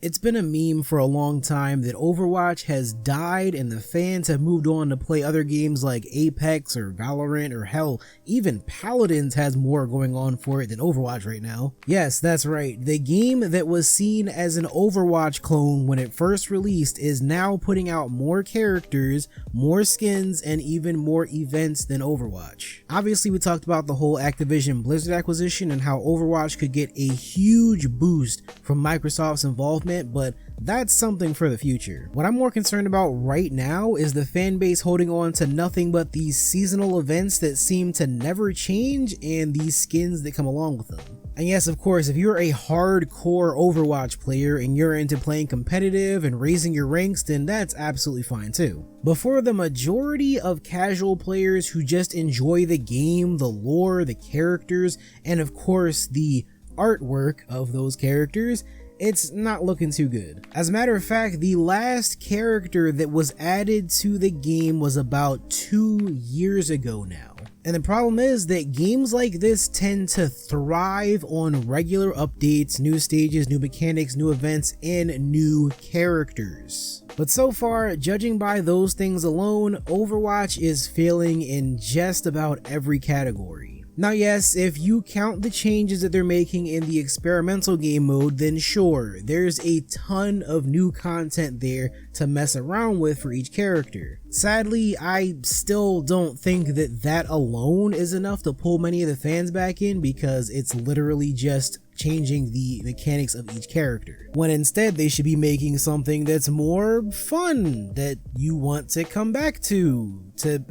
It's been a meme for a long time that Overwatch has died and the fans have moved on to play other games like Apex or Valorant, or hell, even Paladins has more going on for it than Overwatch right now. Yes, that's right, the game that was seen as an Overwatch clone when it first released is now putting out more characters, more skins, and even more events than Overwatch. Obviously, we talked about the whole Activision Blizzard acquisition and how Overwatch could get a huge boost from Microsoft's involvement, but that's something for the future. What I'm more concerned about right now is the fan base holding on to nothing but these seasonal events that seem to never change and these skins that come along with them. And yes, of course, if you're a hardcore Overwatch player and you're into playing competitive and raising your ranks, then that's absolutely fine too. But for the majority of casual players who just enjoy the game, the lore, the characters, and of course the artwork of those characters, it's not looking too good. As a matter of fact, the last character that was added to the game was about 2 years ago now. And the problem is that games like this tend to thrive on regular updates, new stages, new mechanics, new events, and new characters. But so far, judging by those things alone, Overwatch is failing in just about every category. Now yes, if you count the changes that they're making in the experimental game mode, then sure, there's a ton of new content there to mess around with for each character. Sadly, I still don't think that that alone is enough to pull many of the fans back in, because it's literally just changing the mechanics of each character, when instead they should be making something that's more fun, that you want to come back to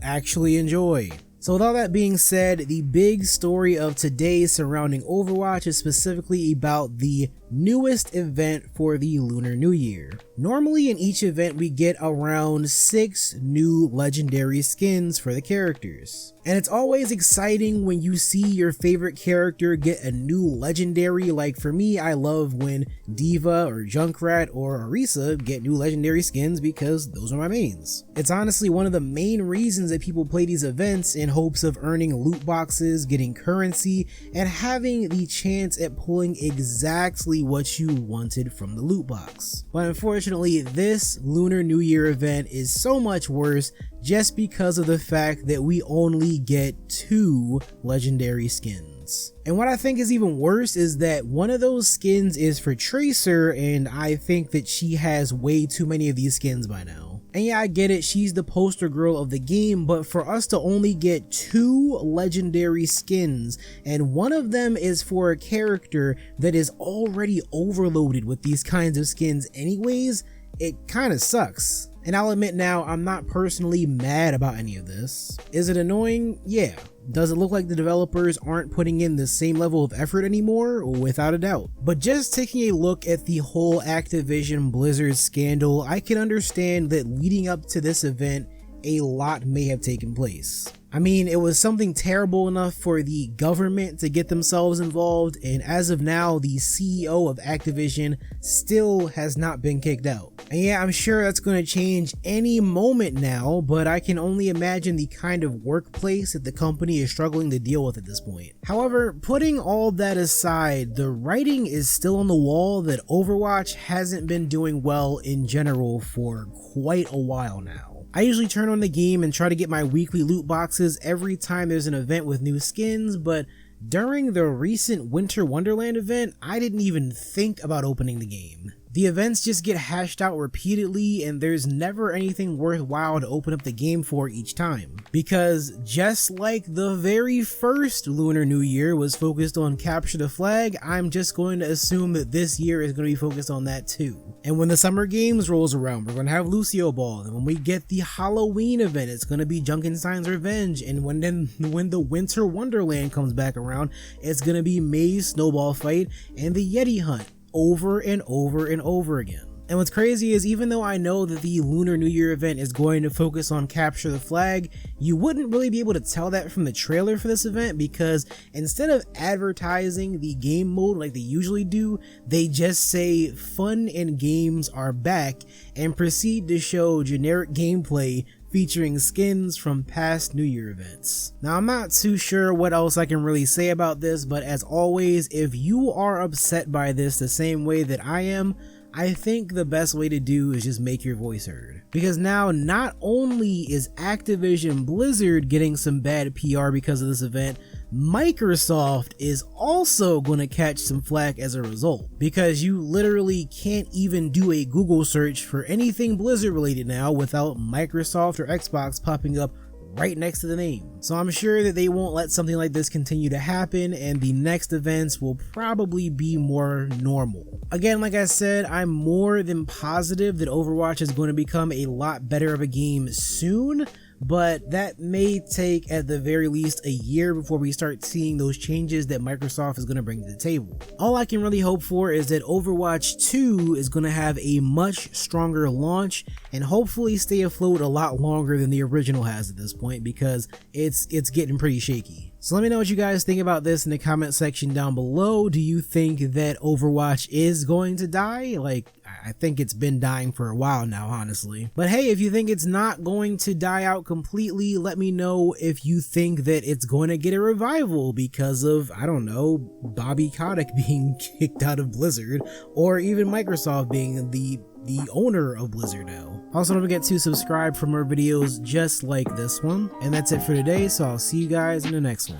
actually enjoy. So with all that being said, the big story of today surrounding Overwatch is specifically about the newest event for the Lunar New Year. Normally in each event we get around 6 new legendary skins for the characters. And it's always exciting when you see your favorite character get a new legendary. Like for me, I love when Diva or Junkrat or Orisa get new legendary skins because those are my mains. It's honestly one of the main reasons that people play these events, in hopes of earning loot boxes, getting currency, and having the chance at pulling exactly what you wanted from the loot box. But unfortunately, this Lunar New Year event is so much worse just because of the fact that we only get 2 legendary skins. And what I think is even worse is that one of those skins is for Tracer, and I think that she has way too many of these skins by now. And yeah, I get it, she's the poster girl of the game, but for us to only get 2 legendary skins, and one of them is for a character that is already overloaded with these kinds of skins anyways, it kinda sucks. And I'll admit now, I'm not personally mad about any of this. Is it annoying? Yeah. Does it look like the developers aren't putting in the same level of effort anymore? Without a doubt. But just taking a look at the whole Activision Blizzard scandal, I can understand that leading up to this event, a lot may have taken place. I mean, it was something terrible enough for the government to get themselves involved, and as of now, the CEO of Activision still has not been kicked out. And yeah, I'm sure that's going to change any moment now, but I can only imagine the kind of workplace that the company is struggling to deal with at this point. However, putting all that aside, the writing is still on the wall that Overwatch hasn't been doing well in general for quite a while now. I usually turn on the game and try to get my weekly loot boxes every time there's an event with new skins, but during the recent Winter Wonderland event, I didn't even think about opening the game. The events just get hashed out repeatedly, and there's never anything worthwhile to open up the game for each time. Because just like the very first Lunar New Year was focused on capture the flag, I'm just going to assume that this year is going to be focused on that too. And when the summer games rolls around, we're going to have Lucio Ball, and when we get the Halloween event, it's going to be Junkenstein's Revenge, and when the Winter Wonderland comes back around, it's going to be May's Snowball Fight and the Yeti Hunt, over and over and over again. And what's crazy is, even though I know that the Lunar New Year event is going to focus on capture the flag, you wouldn't really be able to tell that from the trailer for this event, because instead of advertising the game mode like they usually do, they just say fun and games are back and proceed to show generic gameplay featuring skins from past New Year events. Now, I'm not too sure what else I can really say about this, but as always, if you are upset by this the same way that I am, I think the best way to do is just make your voice heard. Because now not only is Activision Blizzard getting some bad PR because of this event, Microsoft is also going to catch some flack as a result, because you literally can't even do a Google search for anything Blizzard related now without Microsoft or Xbox popping up right next to the name. So I'm sure that they won't let something like this continue to happen, and the next events will probably be more normal. Again, like I said, I'm more than positive that Overwatch is going to become a lot better of a game soon, but that may take at the very least a year before we start seeing those changes that Microsoft is going to bring to the table. All I can really hope for is that Overwatch 2 is going to have a much stronger launch and hopefully stay afloat a lot longer than the original has at this point, because it's getting pretty shaky. So let me know what you guys think about this in the comment section down below. Do you think that Overwatch is going to die? Like, I think it's been dying for a while now, honestly. But hey, if you think it's not going to die out completely, let me know if you think that it's going to get a revival because of, I don't know, Bobby Kotick being kicked out of Blizzard, or even Microsoft being the owner of Blizzard now. Also, don't forget to subscribe for more videos just like this one. And that's it for today, so I'll see you guys in the next one.